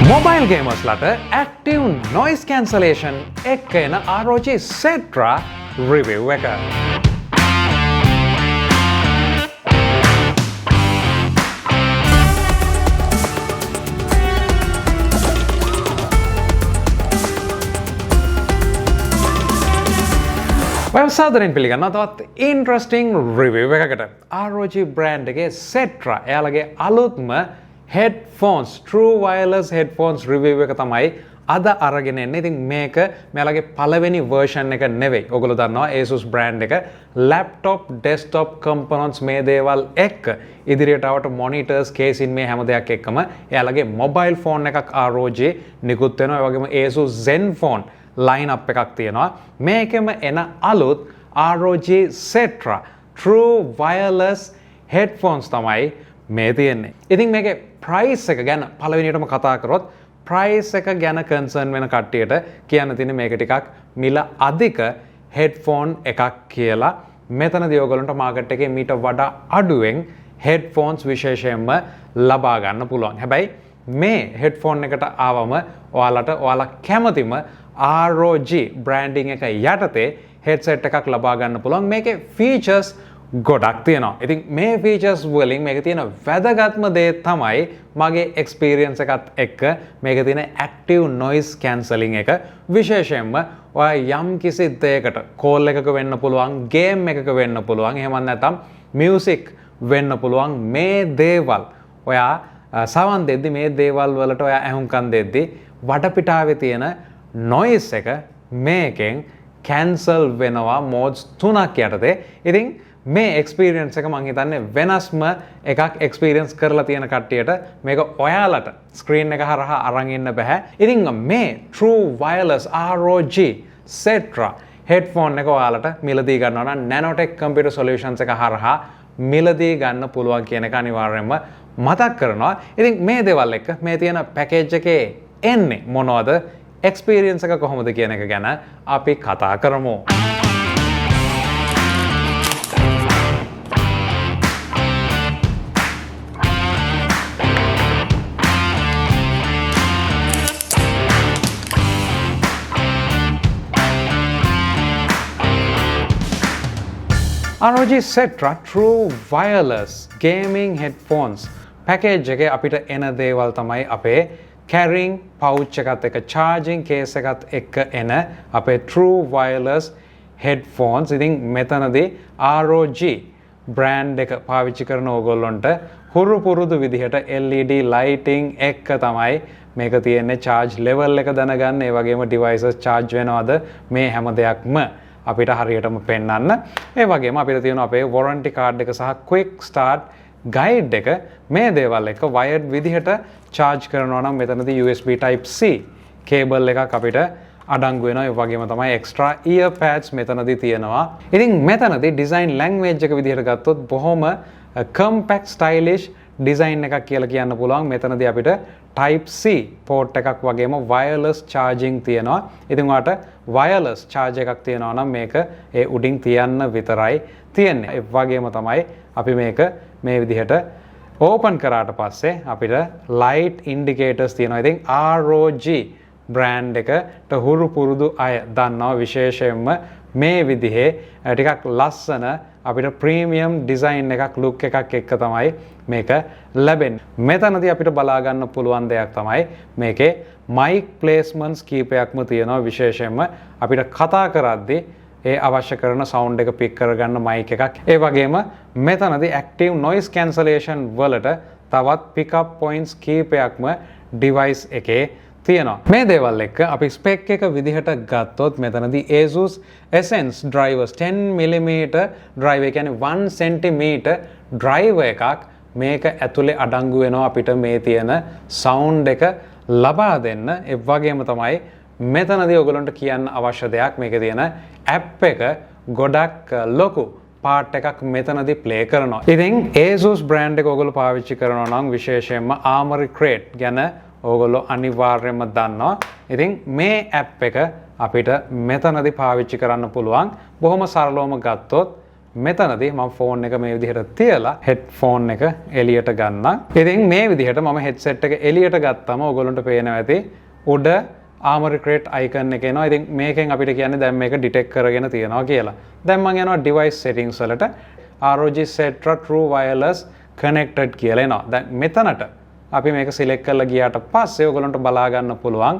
Mobile gamers ලට active noise cancellation එක්ක එන ROG Cetra review එක. සාදරයෙන් පිළිගන්නවා තවත් interesting review එකකට. ROG brand එකේ Cetra එයාලගේ අලුත්ම headphones true wireless headphones review එක තමයි අද අරගෙන එන්නේ. ඉතින් මේක මෙයාලගේ පළවෙනි version එක නෙවෙයි. ඔයගොල්ලෝ දන්නවා Asus brand එක laptop desktop components මේ දේවල් එක්ක ඉදිරියට ආවට monitors case in මේ හැම දෙයක් එක්කම එයාලගේ mobile phone එකක් ROG නිකුත් වෙනවා. ඒ වගේම Asus Zenfone line up එකක් තියෙනවා. මේකෙම එන අලුත් ROG Cetra true wireless headphones තමයි මේ තියෙන්නේ. ඉතින් මේකේ price එක ගැන පළවෙනියටම කතා කරොත් price එක ගැන concern වෙන කට්ටියට කියන්න තියෙන්නේ මේක ටිකක් මිල අධික headphone එකක් කියලා. මෙතනදී ඔයගොල්ලන්ට market එකේ මීට වඩා අඩුවෙන් headphones විශේෂයෙන්ම ලබා ගන්න පුළුවන්. හැබැයි මේ headphone එකට ආවම ඔයාලා කැමතිම ROG branding එක යටතේ headset එකක් ලබා ගන්න පුළුවන්. මේකේ features ගොඩක් තියෙනවා. ඉතින් මේ features වලින් මේකේ තියෙන වැදගත්ම දේ තමයි මගේ experience එකත් එක්ක මේකේ තියෙන active noise cancelling එක. විශේෂයෙන්ම ඔයා යම් කිසි දෙයකට call එකක වෙන්න පුළුවන්, game එකක වෙන්න පුළුවන්, එහෙම නැත්නම් music වෙන්න පුළුවන්. මේ දේවල් ඔයා සවන් දෙද්දි මේ දේවල් වලට ඔයා ඇහුම්කන් දෙද්දි වටපිටාවේ තියෙන noise එක මේකෙන් cancel වෙනවා modes 3ක් යටතේ. ඉතින් මේ experience එක මම හිතන්නේ වෙනස්ම එකක් experience කරලා තියෙන කට්ටියට මේක ඔයාලට screen එක හරහා අරන් ඉන්න බෑ. ඉතින් මේ true wireless ROG Cetra headphone එක ඔයාලට මිලදී ගන්නවා නම් Nanotech Computer Solutions එක හරහා මිලදී ගන්න පුළුවන් කියන එක අනිවාර්යයෙන්ම මතක් කරනවා. ඉතින් මේ දේවල් එක්ක මේ තියෙන package එකේ එන්නේ මොනවද? experience එක කොහොමද කියන එක ගැන අපි කතා කරමු. ROG Cetra True Wireless Gaming Headphones package එකේ අපිට එන දේවල් තමයි අපේ carrying pouch එකත් එක්ක charging case එකත් එක්ක එන අපේ True Wireless headphones. ඉතින් මෙතනදී ROG brand එක පාවිච්චි කරන ඕගොල්ලන්ට හුරු පුරුදු විදිහට LED lighting එක්ක තමයි මේක තියෙන්නේ. charge level එක දැනගන්න, ඒ වගේම devices charge වෙනවද මේ හැම දෙයක්ම අපිට හරියටම පෙන්වන්න. ඒ වගේම අපිට තියෙන අපේ warranty card එක සහ quick start guide එක. මේ දේවල් එක wired විදිහට charge කරනවා නම් මෙතනදී USB type C cable එකක් අපිට අඩංගු වෙනවා. ඒ වගේම තමයි extra ear pads මෙතනදී තියෙනවා. ඉතින් මෙතනදී design language එක විදිහට ගත්තොත් බොහොම compact stylish design එකක් කියලා කියන්න පුළුවන්. මෙතනදී අපිට type C port එකක් වගේම wireless charging තියෙනවා. ඉතින් ඔයාලට wireless charge එකක් තියෙනවා නම් මේක ඒ උඩින් තියන්න විතරයි තියෙන්නේ. ඒ වගේම තමයි අපි මේක මේ විදිහට open කරාට පස්සේ අපිට light indicators තියෙනවා. ඉතින් ROG brand එකට හුරු පුරුදු අය දන්නවා විශේෂයෙන්ම මේ විදිහේ ටිකක් ලස්සන අපිට ප්‍රීමියම් ඩිසයින් එකක් ලුක් එකක් එක්ක තමයි මේක ලැබෙන්නේ. මෙතනදී අපිට බලා ගන්න පුළුවන් දෙයක් තමයි මේකේ mic placements කීපයක්ම තියෙනවා. විශේෂයෙන්ම අපිට කතා කරද්දී ඒ අවශ්‍ය කරන sound එක pick කරගන්න mic එකක්. ඒ වගේම මෙතනදී active noise cancellation වලට තවත් pickup points කීපයක්ම device එකේ තියෙනවා. මේ දේවල් එක්ක අපි spec එක විදිහට ගත්තොත් මෙතනදී Asus Essence drivers 10mm drive එක කියන්නේ 1 cm drive එකක් මේක ඇතුලේ අඩංගු වෙනවා අපිට මේ තියෙන sound එක ලබා දෙන්න. ඒ වගේම තමයි මෙතනදී ඔයගොල්ලන්ට කියන්න අවශ්‍ය දෙයක් මේකේ තියෙන app එක ගොඩක් ලොකු part එකක් මෙතනදී play කරනවා. ඉතින් Asus brand එක ඔයගොල්ලෝ පාවිච්චි කරනවා නම් විශේෂයෙන්ම Armoury Crate ගැන ඕගොල්ලෝ අනිවාර්යයෙන්ම දන්නවා. ඉතින් මේ app එක අපිට මෙතනදී පාවිච්චි කරන්න පුළුවන්. බොහොම සරලවම ගත්තොත් මෙතනදී මම ෆෝන් එක මේ විදිහට තියලා හෙඩ්ෆෝන් එක එළියට ගන්නම්. ඉතින් මේ විදිහට මම හෙඩ්සෙට් එක එළියට ගත්තම ඔයගොල්ලන්ට පේනවා ඇති උඩ Armoury Crate icon එක එනවා. ඉතින් මේකෙන් අපිට කියන්නේ දැන් මේක detect කරගෙන තියනවා කියලා. දැන් මම යනවා device settings වලට ROG Cetra True Wireless Connected කියලා එනවා. දැන් මෙතනට අපි මේක select කරලා ගියාට පස්සේ ඔයගොල්ලන්ට බලා ගන්න පුළුවන්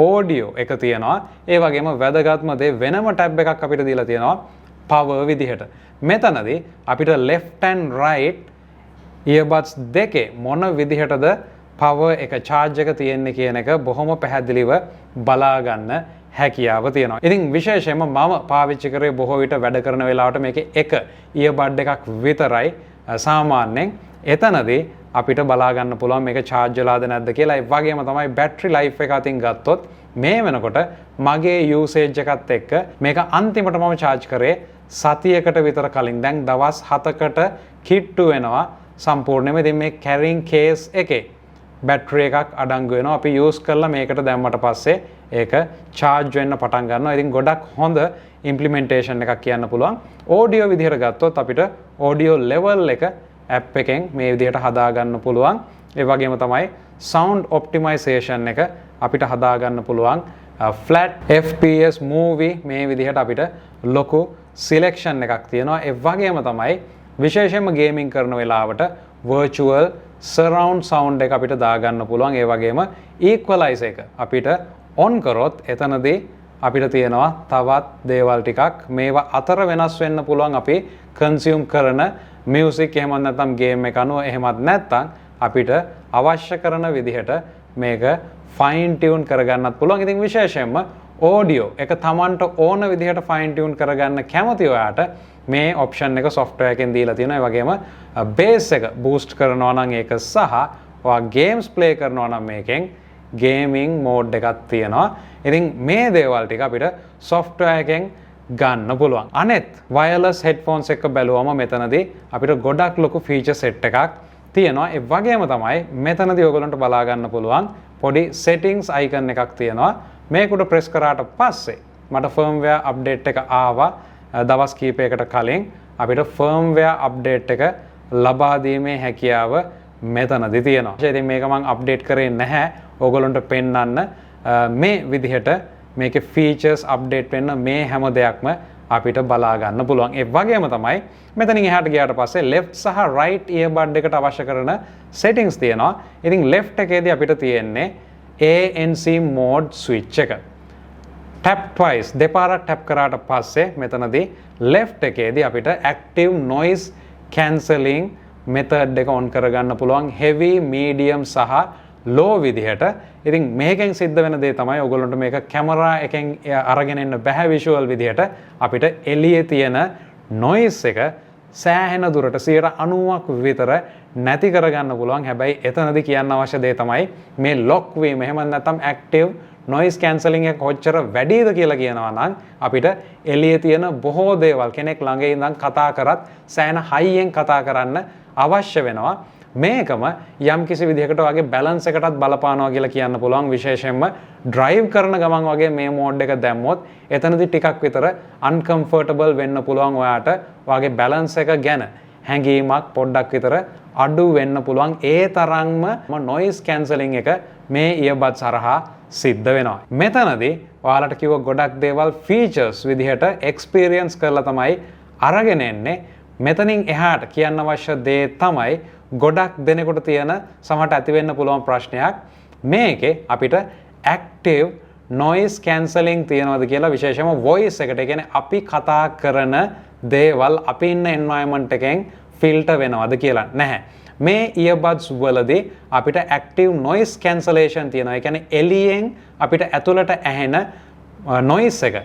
audio එක තියෙනවා. ඒ වගේම වැදගත්ම දේ වෙනම tab එකක් අපිට දීලා තියෙනවා power විදිහට. මෙතනදී අපිට left and right earbuds දෙකේ මොන විදිහටද power එක charge එක තියෙන්නේ කියන එක බොහොම පැහැදිලිව බලා ගන්න හැකියාව තියෙනවා. ඉතින් විශේෂයෙන්ම මම පාවිච්චි කරේ බොහෝ විට වැඩ කරන වෙලාවට මේකේ එක earbud එකක් විතරයි සාමාන්‍යයෙන්. එතනදී අපිට බලා ගන්න පුළුවන් මේක charge වෙලාද නැද්ද කියලා. ඒ වගේම තමයි battery life එක අතින් ගත්තොත් මේ වෙනකොට මගේ usage එකත් එක්ක මේක අන්තිමට මම charge කරේ සතියකට විතර කලින්. දැන් දවස් 7කට කිට්ටු වෙනවා සම්පූර්ණයෙන්ම. ඉතින් මේ carrying case එකේ බැටරි එකක් අඩංගු වෙනවා. අපි යූස් කරලා මේකට දැම්මට පස්සේ ඒක charge වෙන්න පටන් ගන්නවා. ඉතින් ගොඩක් හොඳ implementation එකක් කියන්න පුළුවන්. audio විදිහට ගත්තොත් අපිට audio level එක app එකෙන් මේ විදිහට හදා ගන්න පුළුවන්. ඒ වගේම තමයි sound optimization එක අපිට හදා ගන්න පුළුවන්. flat fps movie මේ විදිහට අපිට ලොකු selection එකක් තියෙනවා. ඒ වගේම තමයි විශේෂයෙන්ම gaming කරන වෙලාවට virtual surround sound එක අපිට දාගන්න පුළුවන්. ඒ වගේම equalize එක අපිට on කරොත් එතනදී අපිට තියෙනවා තවත් දේවල් ටිකක්. මේවා අතර වෙනස් වෙන්න පුළුවන් අපි consume කරන music එහෙමත් නැත්නම් game එක අනුව. එහෙමත් නැත්නම් අපිට අවශ්‍ය කරන විදිහට මේක fine tune කරගන්නත් පුළුවන්. ඉතින් විශේෂයෙන්ම audio එක Tamanට ඕන විදිහට fine tune කරගන්න කැමති ඔයාට මේ option එක software එකෙන් දීලා තියෙනවා. ඒ වගේම bass එක boost කරනවා නම් ඒක සහ ඔයා games play කරනවා නම් මේකෙන් gaming mode එකක් තියෙනවා. ඉතින් මේ දේවල් ටික අපිට software එකෙන් ගන්න පුළුවන්. අනෙත් wireless headphones එක බැලුවම මෙතනදී අපිට ගොඩක් ලොකු feature set එකක් තියෙනවා. ඒ වගේම තමයි මෙතනදී ඔයගොල්ලන්ට බලා ගන්න පුළුවන් පොඩි settings icon එකක් තියෙනවා. මේකට press කරාට පස්සේ මට firmware update එක ආවා. දවස් කීපයකට කලින් අපිට firmware update එක ලබා දීමේ හැකියාව මෙතනදී තියෙනවා. ඉතින් මේක මම update කරේ නැහැ. ඕගොල්ලන්ට පෙන්වන්න මේ විදිහට මේකේ features update වෙන්න මේ හැම දෙයක්ම අපිට බලා ගන්න පුළුවන්. ඒ වගේම තමයි මෙතනින් එහාට ගියාට පස්සේ left සහ right earbud එකට අවශ්‍ය කරන settings තියෙනවා. ඉතින් left එකේදී අපිට තියෙන්නේ ANC mode switch එක. tap twice දෙපාරක් tap කරාට පස්සේ මෙතනදී left එකේදී අපිට active noise cancelling method එක on කරගන්න පුළුවන් heavy medium සහ low විදිහට. ඉතින් මේකෙන් සිද්ධ වෙන දේ තමයි ඔයගොල්ලන්ට මේක කැමරා එකෙන් අරගෙන එන්න බෑ visual විදිහට. අපිට එළියේ තියෙන noise එක සෑහෙන දුරට 90ක් විතර නැති කරගන්න පුළුවන්. හැබැයි එතනදී කියන්න අවශ්‍ය දේ තමයි මේ lock වීම එහෙම නැත්නම් active noise cancelling එක කොච්චර වැඩිද කියලා කියනවා නම් අපිට එළියේ තියෙන බොහෝ දේවල් කෙනෙක් ළඟ ඉඳන් කතා කරත් සෑහෙන හයියෙන් කතා කරන්න අවශ්‍ය වෙනවා. මේකම යම් කිසි විදිහකට වගේ බැලන්ස් එකටත් බලපානවා කියලා කියන්න පුළුවන්. විශේෂයෙන්ම drive කරන ගමන් වගේ මේ mode එක දැම්මොත් එතනදී ටිකක් විතර uncomfortable වෙන්න පුළුවන් ඔයාට. වගේ balance එක ගැන හැඟීමක් පොඩ්ඩක් විතර අඩු වෙන්න පුළුවන්. ඒ තරම්ම noise cancelling එක මේ earbuds හරහා සිද්ධ වෙනවා. මෙතනදී ඔයාලට කිව්ව ගොඩක් දේවල් features විදිහට experience කරලා තමයි අරගෙන එන්නේ. මෙතනින් එහාට කියන්න අවශ්‍ය දේ තමයි ගොඩක් දෙනෙකුට තියෙන සමහරට ඇති වෙන්න පුළුවන් ප්‍රශ්නයක්. මේකේ අපිට active noise cancelling තියනවාද කියලා විශේෂයෙන්ම voice එකට. ඒ කියන්නේ අපි කතා කරන දේවල් අපි ඉන්න environment එකෙන් filter වෙනවද කියලා නැහැ. මේ earbuds වලදී අපිට active noise cancellation තියෙනවා. ඒ කියන්නේ එළියෙන් අපිට ඇතුළට ඇහෙන noise එක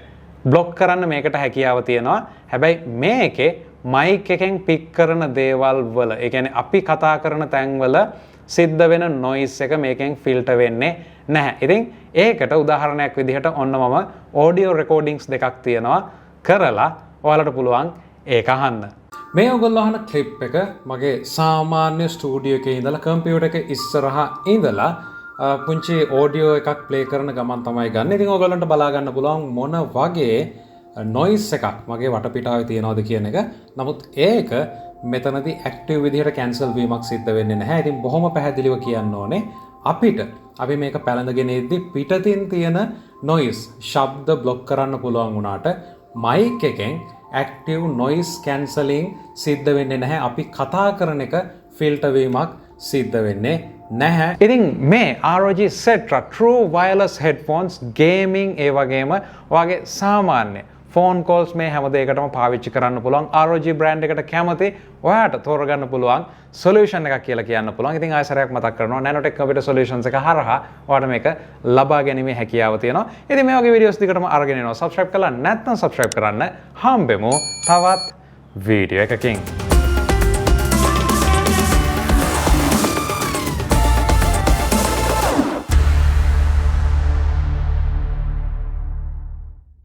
block කරන්න මේකට හැකියාව තියෙනවා. හැබැයි මේකේ mic එකෙන් pick කරන දේවල් වල ඒ කියන්නේ අපි කතා කරන තැන්වල සිද්ධ වෙන noise එක මේකෙන් filter වෙන්නේ නැහැ. ඉතින් ඒකට උදාහරණයක් විදිහට ඔන්න මම audio recordings දෙකක් තියෙනවා කරලා ඔයාලට පුළුවන් ඒක අහන්න. මේ ඔයගොල්ලෝ අහන ක්ලිප් එක මගේ සාමාන්‍ය ස්ටුඩියෝ එකේ ඉඳලා කම්පියුටර් එක ඉස්සරහා ඉඳලා පුංචි ඔඩියෝ එකක් ප්ලේ කරන ගමන් තමයි ගන්න. ඉතින් ඔයගොල්ලන්ට බලා ගන්න පුළුවන් මොන වගේ noise එකක් මගේ වටපිටාවේ තියනවාද කියන එක. නමුත් ඒක මෙතනදී active විදිහට cancel වීමක් සිද්ධ වෙන්නේ නැහැ. ඉතින් බොහොම පැහැදිලිව කියන්න ඕනේ අපිට අපි මේක පැලඳගෙන ඉද්දි පිටතින් තියෙන noise ශබ්ද block කරන්න පුළුවන් වුණාට mic එකෙන් active noise cancelling සිද්ධ වෙන්නේ නැහැ. අපි කතා කරන එක filter වීමක් සිද්ධ වෙන්නේ නැහැ. ඉතින් මේ ROG Cetra True Wireless Headphones gaming ඒ වගේම ඔයාගේ සාමාන්‍ය phone calls මේ හැම දෙයකටම පාවිච්චි කරන්න පුළුවන් ROG brand එකට කැමති ඔයාට තෝරගන්න පුළුවන් solution එකක් කියලා කියන්න පුළුවන්. ඉතින් ආයෙසරයක් මතක් කරනවා Nanotech computer solutions එක හරහා ඔයාට මේක ලබා ගැනීමේ හැකියාව තියෙනවා. ඉතින් මේ වගේ videos දිගටම අරගෙන එනවා. subscribe කරලා නැත්නම් subscribe කරන්න. හම්බෙමු තවත් වීඩියෝ එකකින්.